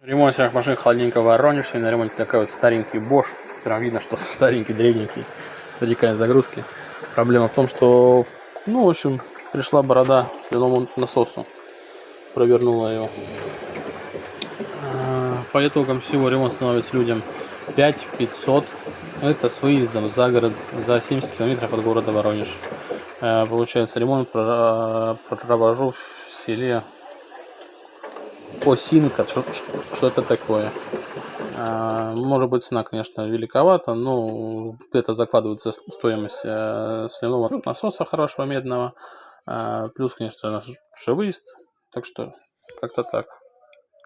Ремонт всех машин холодненько в Воронеже. На ремонте такой вот старенький Bosch. Прям видно, что старенький, древненький. Радикальной загрузки. Проблема в том, что, в общем, пришла борода сливному насосу. Провернула его. По итогам всего ремонт становится людям 5500. Это с выездом за город, за 70 километров от города Воронеж. Получается, ремонт провожу в селе Осинка. Что это такое? Может быть, цена, конечно, великовата, но это закладывается стоимость сливного насоса хорошего медного. Плюс, конечно, наш выезд. Так что как-то так.